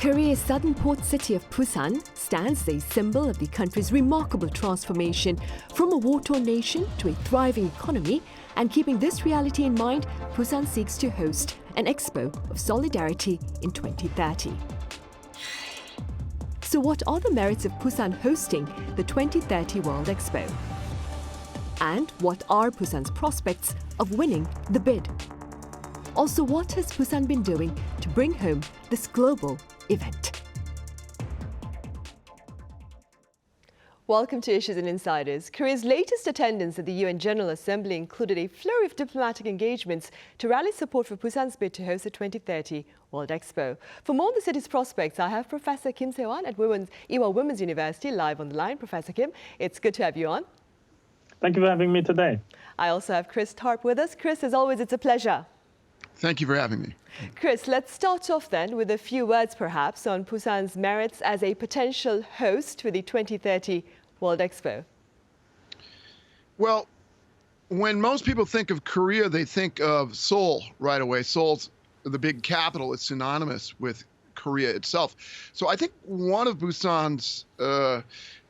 Korea's southern port city of Busan stands as a symbol of the country's remarkable transformation from a war-torn nation to a thriving economy. And keeping this reality in mind, Busan seeks to host an Expo of Solidarity in 2030. So what are the merits of Busan hosting the 2030 World Expo? And what are Busan's prospects of winning the bid? Also, what has Busan been doing to bring home this global event? Welcome to Issues and Insiders. Korea's latest attendance at the UN General Assembly included a flurry of diplomatic engagements to rally support for Busan's bid to host the 2030 World Expo. For more on the city's prospects, I have Professor Kim Sei-wan at Ewha Womans University live on the line. Professor Kim, it's good to have you on. Thank you for having me today. I also have Chris Tharp with us. Chris, as always, it's a pleasure. Thank you for having me. Chris, let's start off then with a few words perhaps on Busan's merits as a potential host for the 2030 World Expo. Well, when most people think of Korea, they think of Seoul right away. Seoul's the big capital. It's synonymous with Korea itself. So I think one of Busan's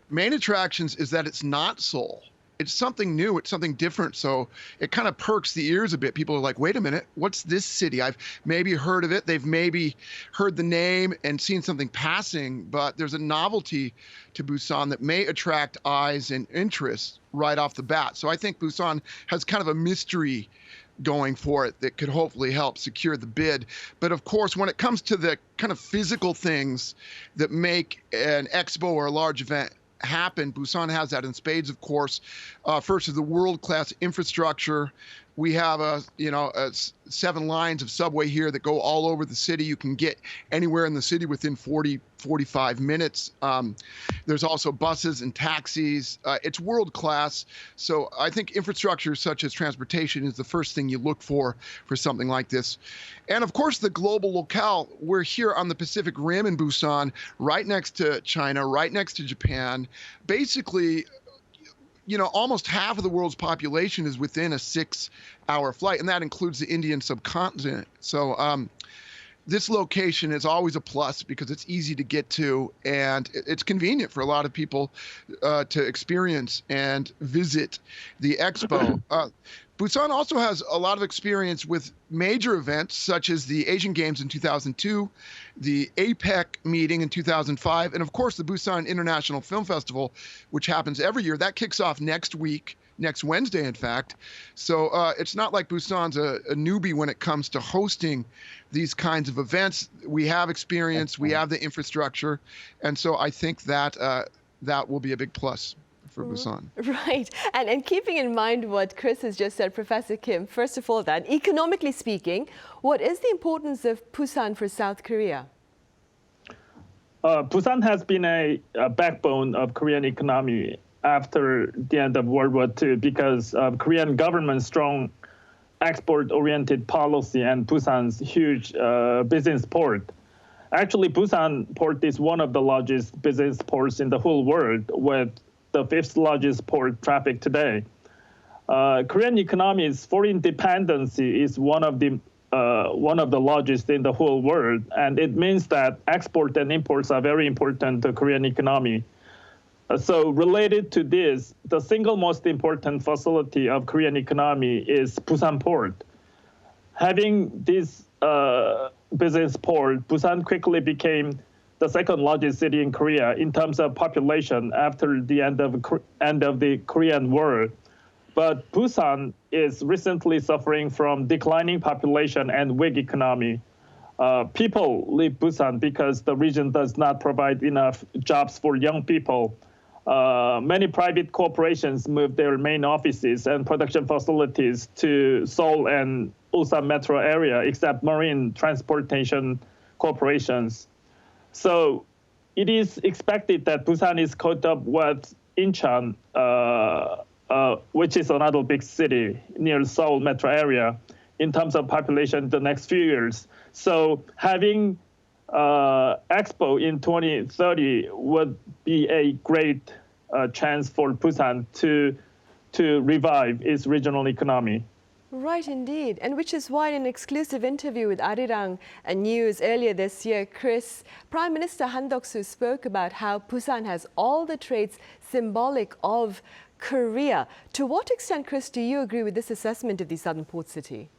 main attractions is that it's not Seoul. It's something new, it's something different, so it kind of perks the ears a bit. People are like, wait a minute, what's this city? I've maybe heard of it, they've maybe heard the name and seen something passing, but there's a novelty to Busan that may attract eyes and interest right off the bat. So I think Busan has kind of a mystery going for it that could hopefully help secure the bid. But of course, when it comes to the kind of physical things that make an expo or a large event happen, Busan has that in spades, of course. First is the world-class infrastructure. We have 7 lines of subway here that go all over the city. You can get anywhere in the city within 45 minutes. There's also buses and taxis. It's world-class. So I think infrastructure such as transportation is the first thing you look for something like this. And of course, the global locale. We're here on the Pacific Rim in Busan, right next to China, right next to Japan. Basically, almost half of the world's population is within a 6-hour flight, and that includes the Indian subcontinent. So this location is always a plus because it's easy to get to, and it's convenient for a lot of people to experience and visit the expo. Busan also has a lot of experience with major events such as the Asian Games in 2002, the APEC meeting in 2005, and of course the Busan International Film Festival, which happens every year. That kicks off next week, next Wednesday, in fact. So it's not like Busan's a newbie when it comes to hosting these kinds of events. We have experience, we have the infrastructure, and so I think that that will be a big plus for Busan. Right. And keeping in mind what Chris has just said, Professor Kim, first of all, that economically speaking, what is the importance of Busan for South Korea? Busan has been a backbone of Korean economy after the end of World War II because of Korean government's strong export-oriented policy and Busan's huge business port. Actually, Busan port is one of the largest business ports in the whole world, with the 5th largest port traffic today. Korean economy's foreign dependency is one of the largest in the whole world, and it means that export and imports are very important to Korean economy. So related to this, the single most important facility of Korean economy is Busan port. Having this business port, Busan quickly became the 2nd largest city in Korea in terms of population after the end of the Korean War. But Busan is recently suffering from declining population and weak economy. People leave Busan because the region does not provide enough jobs for young people. Many private corporations moved their main offices and production facilities to Seoul and Ulsan metro area, except marine transportation corporations. So it is expected that Busan is caught up with Incheon, which is another big city near Seoul metro area, in terms of population the next few years. So having Expo in 2030 would be a great chance for Busan to revive its regional economy. Right, indeed. And which is why in an exclusive interview with Arirang News earlier this year, Prime Minister Han Duck-soo spoke about how Busan has all the traits symbolic of Korea. To what extent, Chris, do you agree with this assessment of the southern port city?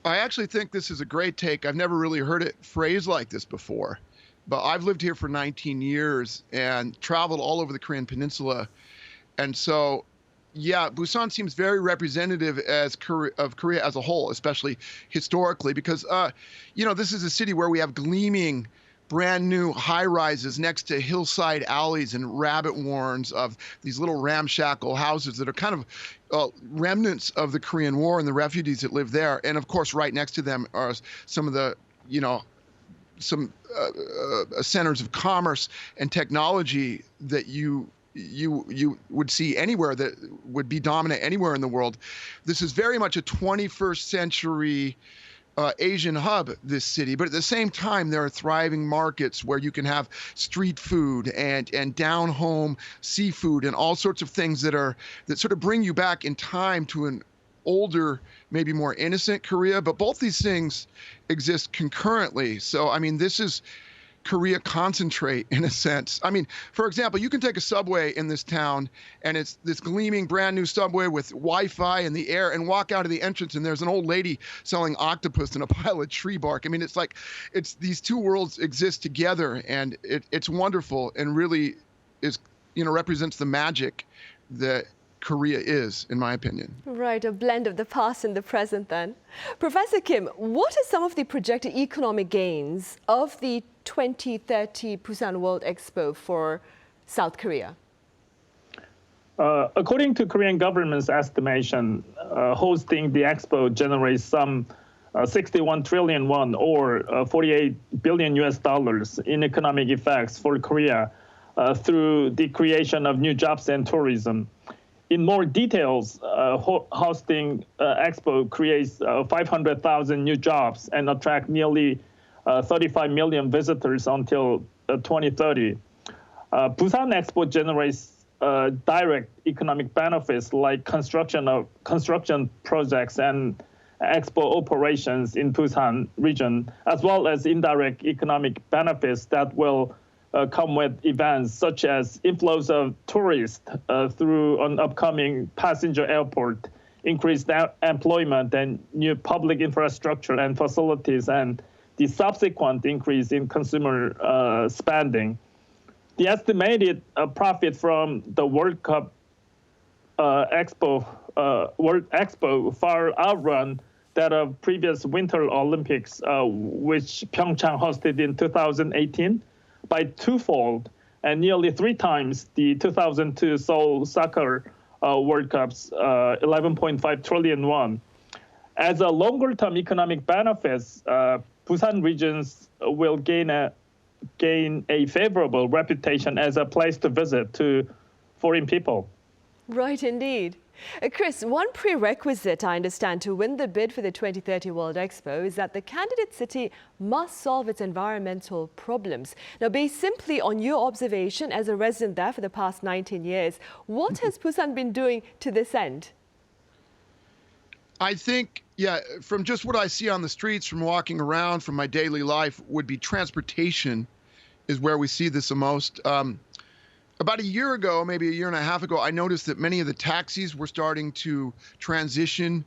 I actually think this is a great take. I've never really heard it phrased like this before, but I've lived here for 19 years and traveled all over the Korean peninsula. And so, yeah, Busan seems very representative of Korea as a whole, especially historically, because, this is a city where we have gleaming, brand new high rises next to hillside alleys and rabbit warrens of these little ramshackle houses that are kind of remnants of the Korean War and the refugees that live there. And of course, right next to them are some of the, some centers of commerce and technology that you would see anywhere, that would be dominant anywhere in the world. This is very much a 21st century Asian hub, this city, but at the same time, there are thriving markets where you can have street food and down home seafood and all sorts of things that sort of bring you back in time to an older, maybe more innocent Korea. But both these things exist concurrently. So, I mean, this is Korea concentrate in a sense. I mean, for example, you can take a subway in this town and it's this gleaming brand new subway with Wi-Fi in the air and walk out of the entrance and there's an old lady selling octopus and a pile of tree bark. I mean, it's these two worlds exist together and it's wonderful and really is, represents the magic that Korea is, in my opinion. Right, a blend of the past and the present then. Professor Kim, what are some of the projected economic gains of the 2030 Busan World Expo for South Korea? According to Korean government's estimation, hosting the expo generates some 61 trillion won or 48 billion US dollars in economic effects for Korea through the creation of new jobs and tourism. In more details, hosting Expo creates 500,000 new jobs and attract nearly 35 million visitors until 2030. Busan Expo generates direct economic benefits like construction projects and expo operations in Busan region, as well as indirect economic benefits that will come with events such as inflows of tourists through an upcoming passenger airport, increased employment and new public infrastructure and facilities, and the subsequent increase in consumer spending. The estimated profit from the World Expo far outrun that of previous Winter Olympics, which Pyeongchang hosted in 2018. By twofold and nearly 3 times the 2002 Seoul Soccer World Cup's 11.5 trillion won. As a longer-term economic benefits, Busan regions will gain a favorable reputation as a place to visit to foreign people. Right, indeed. Chris, one prerequisite, I understand, to win the bid for the 2030 World Expo is that the candidate city must solve its environmental problems. Now, based simply on your observation as a resident there for the past 19 years, what has Busan been doing to this end? I think, from just what I see on the streets, from walking around, from my daily life, would be transportation is where we see this the most. About a year ago, maybe a year and a half ago, I noticed that many of the taxis were starting to transition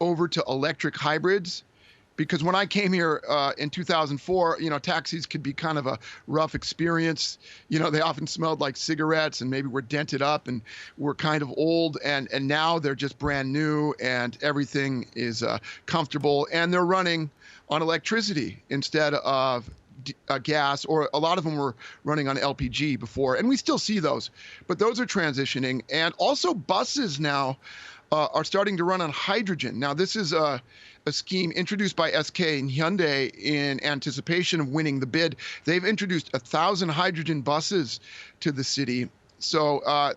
over to electric hybrids. Because when I came here in 2004, taxis could be kind of a rough experience. They often smelled like cigarettes and maybe were dented up and were kind of old. And now they're just brand new and everything is comfortable. And they're running on electricity instead of gas, or a lot of them were running on LPG before, and we still see those, but those are transitioning. And also buses now are starting to run on hydrogen. Now, this is a scheme introduced by SK and Hyundai in anticipation of winning the bid. They've introduced 1,000 hydrogen buses to the city. So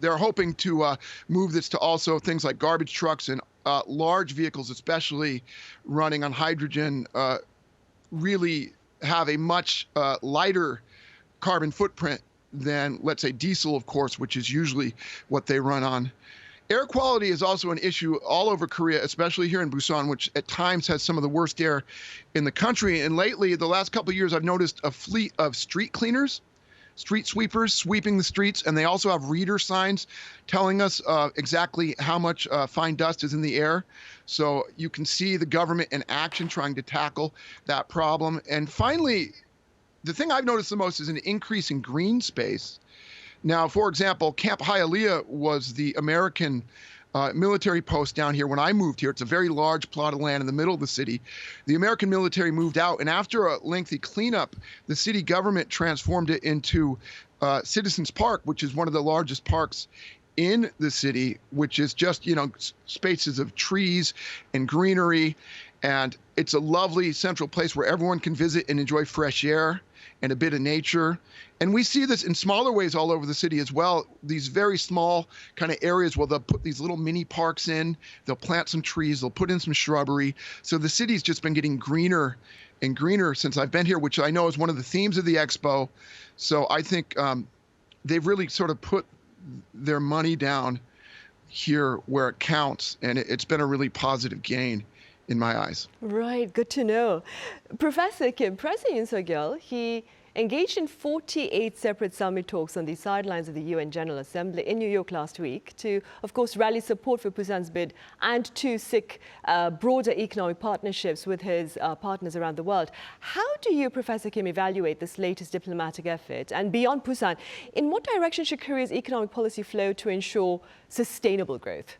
they're hoping to move this to also things like garbage trucks and large vehicles, especially running on hydrogen, really have a much lighter carbon footprint than, let's say, diesel, of course, which is usually what they run on. Air quality is also an issue all over Korea, especially here in Busan, which at times has some of the worst air in the country. And lately, the last couple of years, I've noticed a fleet of street cleaners, street sweepers sweeping the streets, and they also have reader signs telling us exactly how much fine dust is in the air. So you can see the government in action trying to tackle that problem. And finally, the thing I've noticed the most is an increase in green space. Now, for example, Camp Hialeah was the American military post down here when I moved here. It's a very large plot of land in the middle of the city. The American military moved out, and after a lengthy cleanup, the city government transformed it into Citizens Park, which is one of the largest parks in the city, which is just, spaces of trees and greenery. And it's a lovely central place where everyone can visit and enjoy fresh air and a bit of nature. And we see this in smaller ways all over the city as well. These very small kind of areas where they'll put these little mini parks in, they'll plant some trees, they'll put in some shrubbery. So the city's just been getting greener and greener since I've been here, which I know is one of the themes of the expo. So I think they've really sort of put their money down here where it counts. And it's been a really positive gain in my eyes. Right, good to know. Professor Kim, President Yoon Suk-yeol, he engaged in 48 separate summit talks on the sidelines of the UN General Assembly in New York last week to, of course, rally support for Busan's bid and to seek broader economic partnerships with his partners around the world. How do you, Professor Kim, evaluate this latest diplomatic effort? And beyond Busan, in what direction should Korea's economic policy flow to ensure sustainable growth?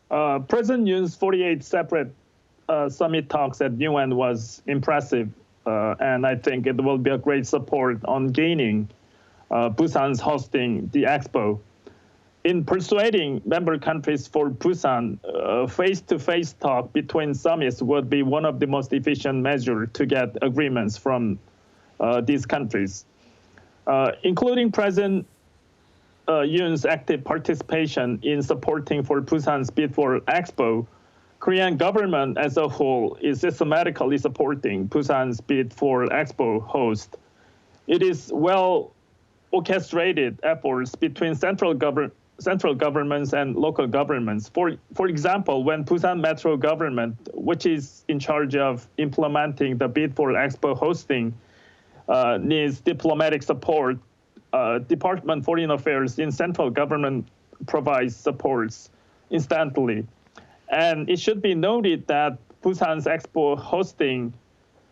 President Yoon's 48 separate summit talks at UN was impressive. And I think it will be a great support on gaining Busan's hosting the expo. In persuading member countries for Busan, face-to-face talk between summits would be one of the most efficient measures to get agreements from these countries, including President Yoon's active participation in supporting for Busan's bid for Expo. Korean government as a whole is systematically supporting Busan's bid for Expo host. It is well orchestrated efforts between central governments and local governments. For example, when Busan Metro government, which is in charge of implementing the bid for Expo hosting, needs diplomatic support, Department of Foreign Affairs in central government provides supports instantly. And it should be noted that Busan's Expo hosting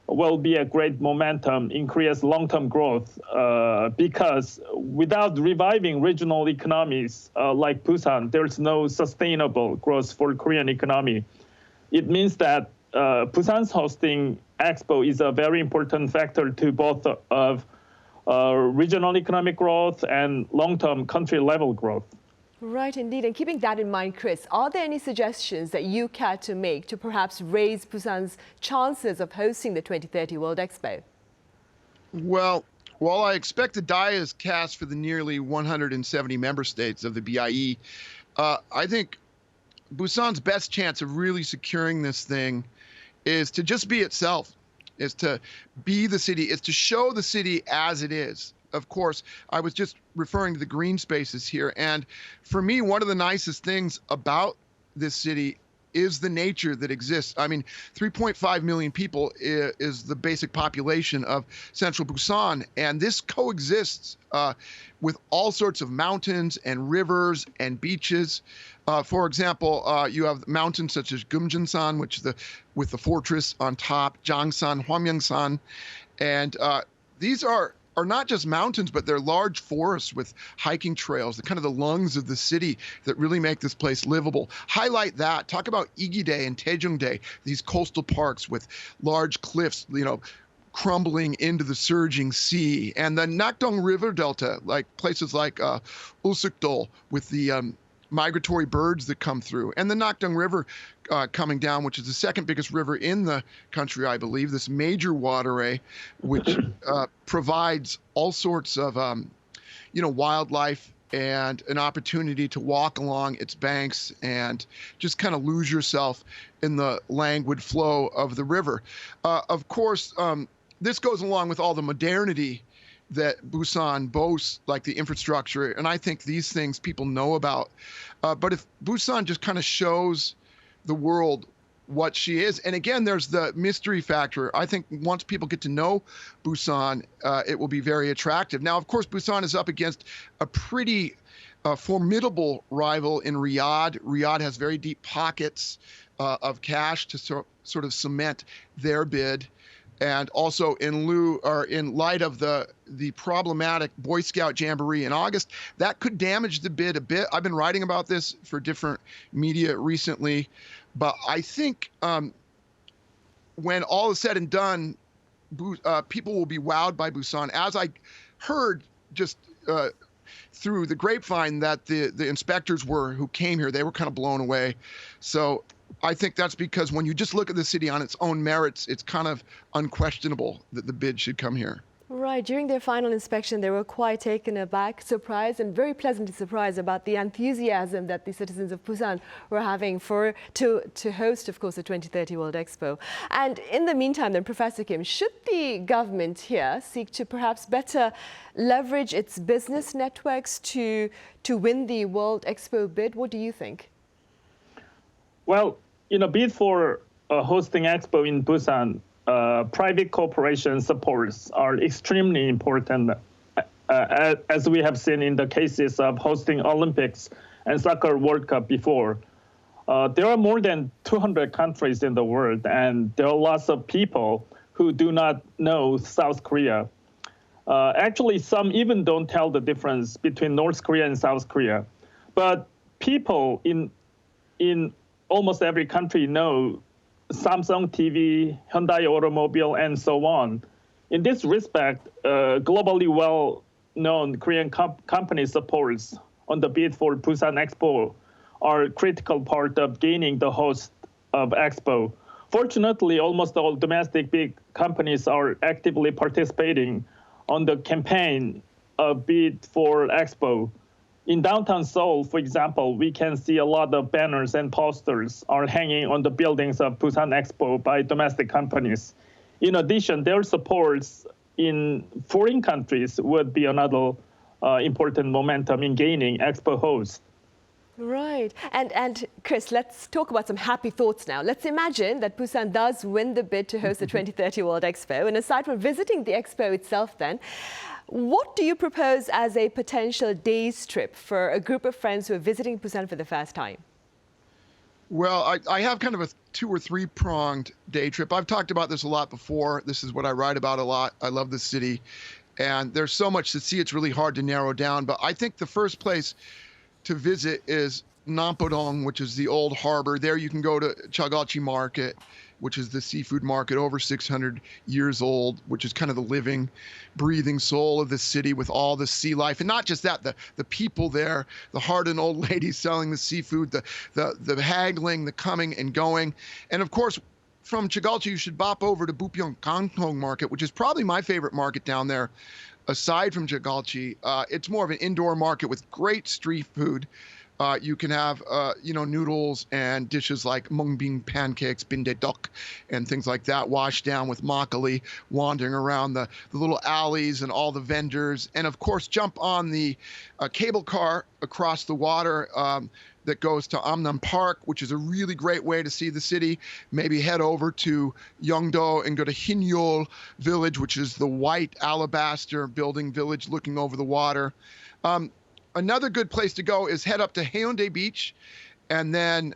will be a great momentum in Korea's long-term growth because without reviving regional economies like Busan, there's no sustainable growth for Korean economy. It means that Busan's hosting Expo is a very important factor to both of regional economic growth and long-term country-level growth. Right, indeed. And keeping that in mind, Chris, are there any suggestions that you care to make to perhaps raise Busan's chances of hosting the 2030 World Expo? Well, while I expect the die is cast for the nearly 170 member states of the BIE, I think Busan's best chance of really securing this thing is to just be itself, is to be the city, is to show the city as it is. Of course, I was just referring to the green spaces here. And for me, one of the nicest things about this city is the nature that exists. I mean, 3.5 million people is the basic population of central Busan. And this coexists with all sorts of mountains and rivers and beaches. For example, you have mountains such as Gumjeonsan, which is with the fortress on top, Jangsan, Hwamyeongsan. And these are not just mountains, but they're large forests with hiking trails, the kind of the lungs of the city that really make this place livable. Highlight that. Talk about Igi-dae and Taejung-dae, these coastal parks with large cliffs, crumbling into the surging sea. And the Nakdong River Delta, like places like Ulsukdol with the migratory birds that come through, and the Nakdong River coming down, which is the second biggest river in the country, I believe, this major waterway, which provides all sorts of, wildlife and an opportunity to walk along its banks and just kind of lose yourself in the languid flow of the river. Of course, this goes along with all the modernity that Busan boasts, like the infrastructure, and I think these things people know about. But if Busan just kind of shows the world what she is, and again, there's the mystery factor. I think once people get to know Busan, it will be very attractive. Now, of course, Busan is up against a pretty formidable rival in Riyadh. Riyadh has very deep pockets of cash to sort of cement their bid. And also in light of the problematic Boy Scout Jamboree in August, that could damage the bid a bit. I've been writing about this for different media recently, but I think when all is said and done, people will be wowed by Busan. As I heard just through the grapevine that the inspectors who came here, they were kind of blown away. So I think that's because when you just look at the city on its own merits, it's kind of unquestionable that the bid should come here. Right. During their final inspection, they were quite taken aback, surprised, and very pleasantly surprised about the enthusiasm that the citizens of Busan were having to host, of course, the 2030 World Expo. And in the meantime, then, Professor Kim, should the government here seek to perhaps better leverage its business networks to win the World Expo bid? What do you think? Well, bid for hosting Expo in Busan, private corporation supports are extremely important, as we have seen in the cases of hosting Olympics and Soccer World Cup before. There are more than 200 countries in the world, and there are lots of people who do not know South Korea. Actually, some even don't tell the difference between North Korea and South Korea. But people in almost every country know Samsung TV, Hyundai Automobile, and so on. In this respect, globally well-known Korean company supports on the bid for Busan Expo are a critical part of gaining the host of Expo. Fortunately, almost all domestic big companies are actively participating on the campaign of bid for Expo. In downtown Seoul, for example, we can see a lot of banners and posters are hanging on the buildings of Busan Expo by domestic companies. In addition, their supports in foreign countries would be another important momentum in gaining Expo host. Right. And Chris, let's talk about some happy thoughts now. Let's imagine that Busan does win the bid to host the 2030 World Expo. And aside from visiting the Expo itself then, what do you propose as a potential day's trip for a group of friends who are visiting Busan for the first time? Well, I have kind of a 2 or 3 pronged day trip. I've talked about this a lot before. This is what I write about a lot. I love the city. And there's so much to see, it's really hard to narrow down. But I think the first place to visit is Nampodong, which is the old harbor. There you can go to Chagalchi Market, which is the seafood market, over 600 years old, which is kind of the living, breathing soul of the city with all the sea life. And not just that, the people there, the hardened old ladies selling the seafood, the haggling, the coming and going. And of course, from Chagalchi, you should bop over to Bupyeong Gangtong Market, which is probably my favorite market down there. Aside from Chagalchi, it's more of an indoor market with great street food. You can have, noodles and dishes like mungbing pancakes, bindedok, and things like that, washed down with makgeolli, wandering around the little alleys and all the vendors. And, of course, jump on the cable car across the water that goes to Amnam Park, which is a really great way to see the city. Maybe head over to Yeongdo and go to Hinyol Village, which is the white alabaster building village looking over the water. Another good place to go is head up to Haeundae Beach and then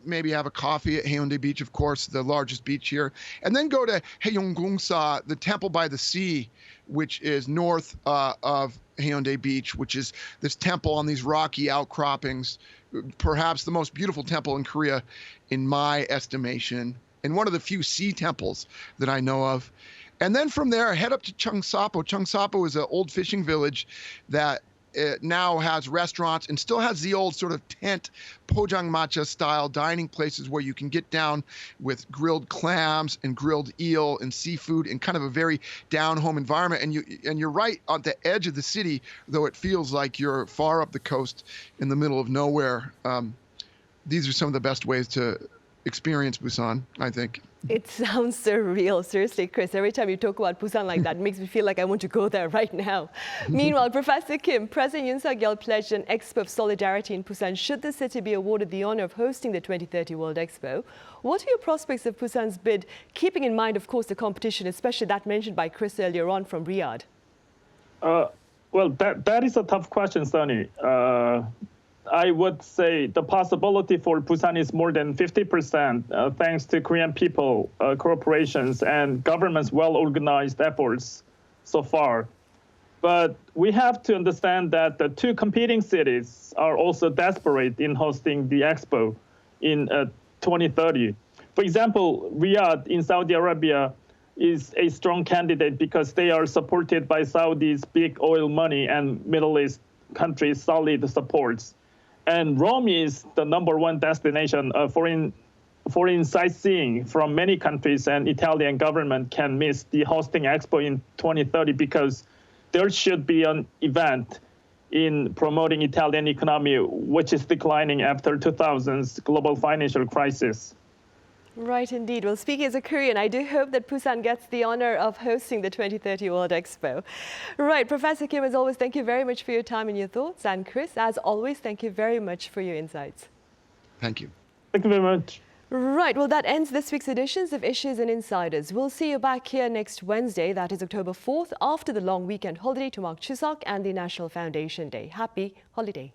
maybe have a coffee at Haeundae Beach, of course, the largest beach here. And then go to Haeunggongsa, the temple by the sea, which is north of Haeundae Beach, which is this temple on these rocky outcroppings, perhaps the most beautiful temple in Korea, in my estimation, and one of the few sea temples that I know of. And then from there, head up to Cheongsapo. Cheongsapo is an old fishing village that it now has restaurants and still has the old sort of tent pojangmacha style dining places where you can get down with grilled clams and grilled eel and seafood in kind of a very down home environment. And you're right on the edge of the city, though it feels like you're far up the coast in the middle of nowhere. These are some of the best ways to experience Busan, I think. It sounds surreal. Seriously, Chris, every time you talk about Busan like that, it makes me feel like I want to go there right now. Meanwhile, Professor Kim, President Yoon Suk-yeol pledged an Expo of Solidarity in Busan should the city be awarded the honor of hosting the 2030 World Expo. What are your prospects of Busan's bid, keeping in mind, of course, the competition, especially that mentioned by Chris earlier on from Riyadh? Well, that is a tough question, Sunny. I would say the possibility for Busan is more than 50%, thanks to Korean people, corporations, and government's well-organized efforts so far. But we have to understand that the two competing cities are also desperate in hosting the expo in 2030. For example, Riyadh in Saudi Arabia is a strong candidate because they are supported by Saudi's big oil money and Middle East countries' solid supports. And Rome is the #1 destination of foreign sightseeing from many countries, and Italian government can miss the hosting expo in 2030 because there should be an event in promoting Italian economy, which is declining after 2000's global financial crisis. Right, indeed. Well, speaking as a Korean, I do hope that Busan gets the honor of hosting the 2030 World Expo. Right, Professor Kim, as always, thank you very much for your time and your thoughts. And Chris, as always, thank you very much for your insights. Thank you. Thank you very much. Right, well, that ends this week's editions of Issues and Insiders. We'll see you back here next Wednesday, that is October 4th, after the long weekend holiday to mark Chuseok and the National Foundation Day. Happy holiday.